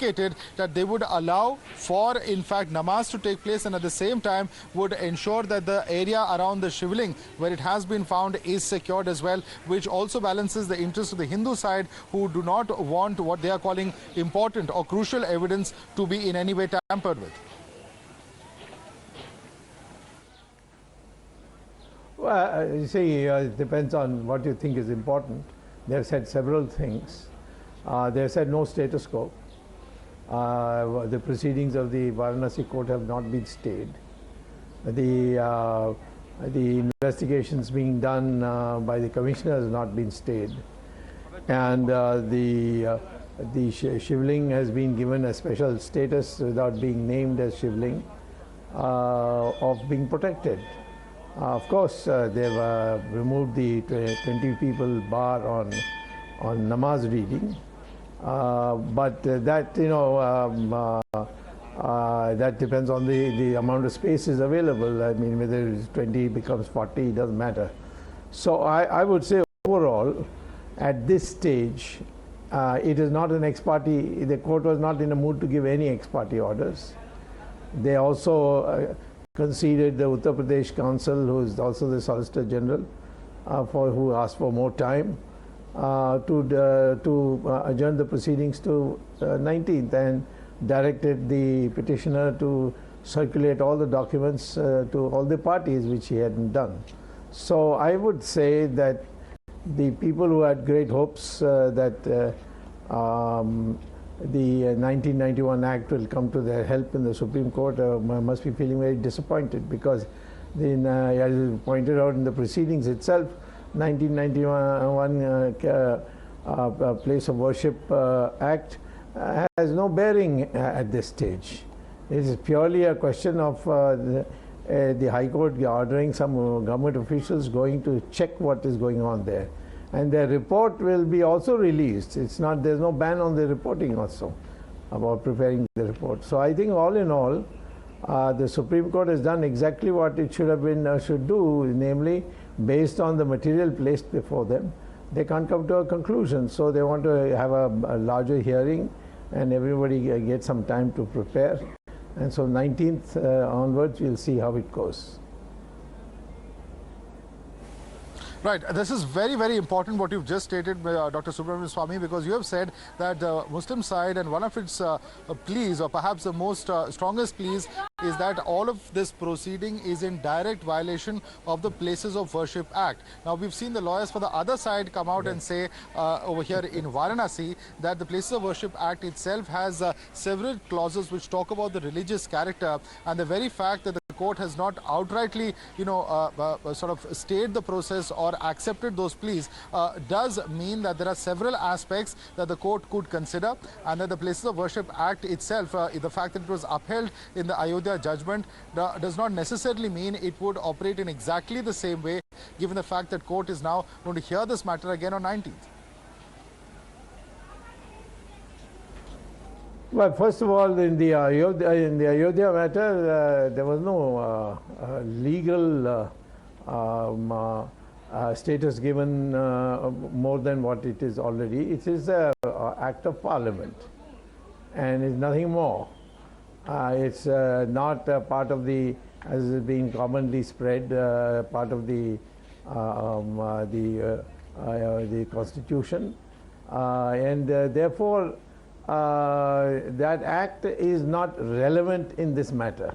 indicated that they would allow for, in fact, namaz to take place, and at the same time would ensure that the area around the shivling where it has been found is secured as well, which also balances the interest of the Hindu side, who do not want what they are calling important or crucial evidence to be in any way tampered with. Well, you see, it depends on what you think is important. They have said several things. They have said no status quo. The proceedings of the Varanasi court have not been stayed. The investigations being done by the commissioner has not been stayed. And the shivling has been given a special status without being named as shivling of being protected. Of course, they've removed the 20 people bar on namaz reading, but that, you know, that depends on the amount of spaces available. I mean, whether it's 20 becomes 40, it doesn't matter. So I would say overall, at this stage, it is not an ex parte. The court was not in a mood to give any ex parte orders. They also conceded the Uttar Pradesh Council, who is also the Solicitor General, who asked for more time to adjourn the proceedings to 19th, and directed the petitioner to circulate all the documents to all the parties, which he hadn't done. So I would say that the people who had great hopes that the 1991 Act will come to their help in the Supreme Court must be feeling very disappointed, because as pointed out in the proceedings itself, 1991 Place of Worship Act has no bearing at this stage. It is purely a question of the High Court ordering some government officials going to check what is going on there. And their report will be also released. It's not, there's no ban on the reporting also about preparing the report. So I think all in all, the Supreme Court has done exactly what it should have been, should do, namely, based on the material placed before them, they can't come to a conclusion. So they want to have a larger hearing, and everybody get some time to prepare. And so 19th onwards, we'll see how it goes. Right. This is very, very important what you've just stated, Dr. Subramanian Swamy, because you have said that the Muslim side, and one of its pleas, or perhaps the most strongest pleas, is that all of this proceeding is in direct violation of the Places of Worship Act. Now, we've seen the lawyers for the other side come out and say over here in Varanasi that the Places of Worship Act itself has several clauses which talk about the religious character, and the very fact that the court has not outrightly, sort of stayed the process or accepted those pleas does mean that there are several aspects that the court could consider, and that the Places of Worship Act itself, the fact that it was upheld in the Ayodhya judgment, does not necessarily mean it would operate in exactly the same way, given the fact that court is now going to hear this matter again on 19th. Well, first of all, in the Ayodhya matter, there was no legal status given more than what it is already. It is an act of parliament, and it's nothing more. It's not part of the, as is being commonly spread, part of the Constitution, and therefore that act is not relevant in this matter.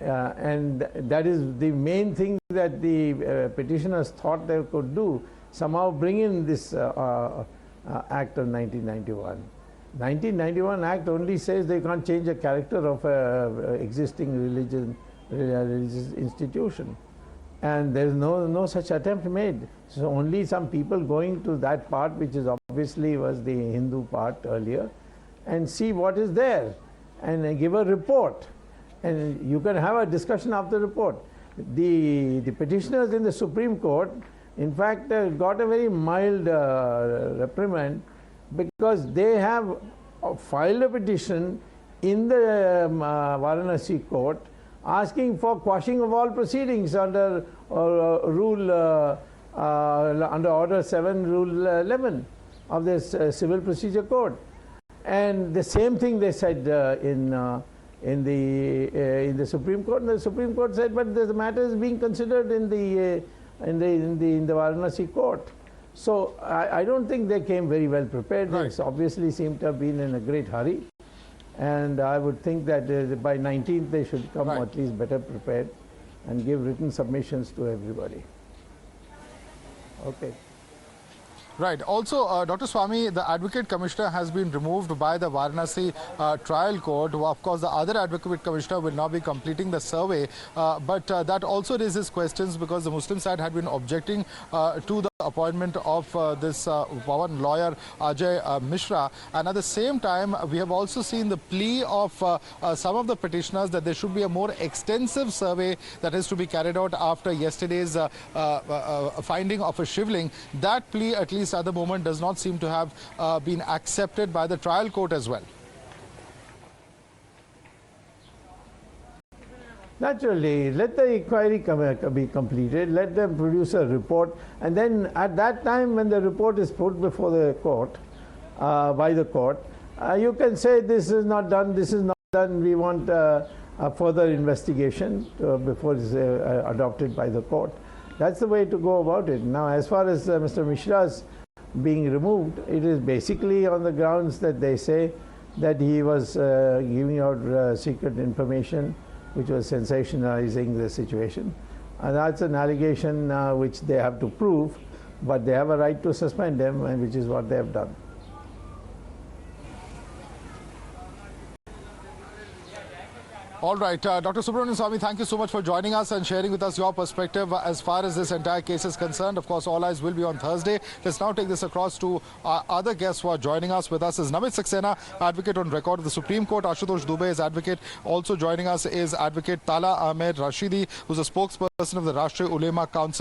And that is the main thing that the petitioners thought they could do, somehow bring in this Act of 1991. 1991 Act only says they can't change the character of an existing religious institution. And there is no such attempt made. So only some people going to that part, which is obviously was the Hindu part earlier, and see what is there, and give a report. And you can have a discussion after the report. The petitioners in the Supreme Court, in fact, got a very mild reprimand, because they have filed a petition in the Varanasi court asking for quashing of all proceedings under under Order 7, Rule 11 of the Civil Procedure Code. And the same thing they said in the Supreme Court. And the Supreme Court said, but the matter is being considered in the Varanasi court. So I don't think they came very well prepared. Right. They obviously seem to have been in a great hurry. And I would think that by 19th they should come Right. at least better prepared and give written submissions to everybody. Okay. Right. Also, Dr. Swamy, the Advocate Commissioner has been removed by the Varanasi trial court. Of course, the other Advocate Commissioner will now be completing the survey. But that also raises questions because the Muslim side had been objecting to the appointment of this one lawyer, Ajay Mishra. And at the same time, we have also seen the plea of some of the petitioners that there should be a more extensive survey that is to be carried out after yesterday's finding of a shivling. That plea, at least at the moment, does not seem to have been accepted by the trial court as well. Naturally, let the inquiry be completed, let them produce a report, and then at that time when the report is put before the court, by the court, you can say this is not done, this is not done, we want a further investigation before it's adopted by the court. That's the way to go about it. Now, as far as Mr. Mishra's being removed, it is basically on the grounds that they say that he was giving out secret information which was sensationalizing the situation. And that's an allegation which they have to prove, but they have a right to suspend him, and which is what they have done. All right, Dr. Subramanian Swamy, thank you so much for joining us and sharing with us your perspective as far as this entire case is concerned. Of course, all eyes will be on Thursday. Let's now take this across to our other guests who are joining us. With us is Namit Saxena, advocate on record of the Supreme Court. Ashutosh Dubey is advocate. Also joining us is advocate Tala Ahmed Rashidi, who's a spokesperson of the Rashtriya Ulema Council.